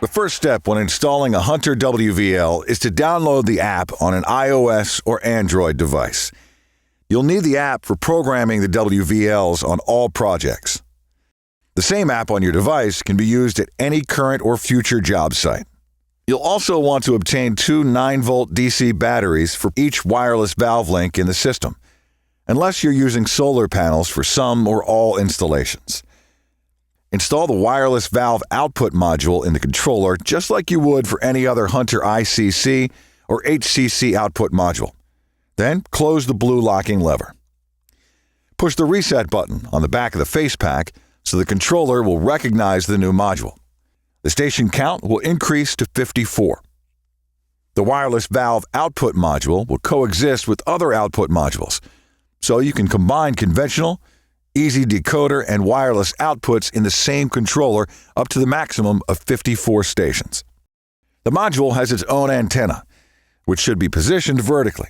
The first step when installing a Hunter WVL is to download the app on an iOS or Android device. You'll need the app for programming the WVLs on all projects. The same app on your device can be used at any current or future job site. You'll also want to obtain 2 9-volt DC batteries for each wireless valve link in the system, unless you're using solar panels for some or all installations. Install the wireless valve output module in the controller just like you would for any other Hunter ICC or HCC output module. Then close the blue locking lever. Push the reset button on the back of the face pack so the controller will recognize the new module. The station count will increase to 54. The wireless valve output module will coexist with other output modules, so you can combine conventional, easy decoder, and wireless outputs in the same controller up to the maximum of 54 stations. The module has its own antenna, which should be positioned vertically.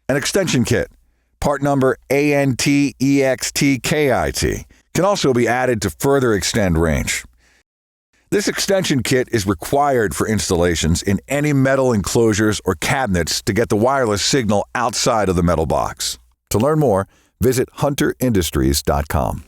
An extension kit, part number ANTEXTKIT, can also be added to further extend range. This extension kit is required for installations in any metal enclosures or cabinets to get the wireless signal outside of the metal box. To learn more, visit hunterindustries.com.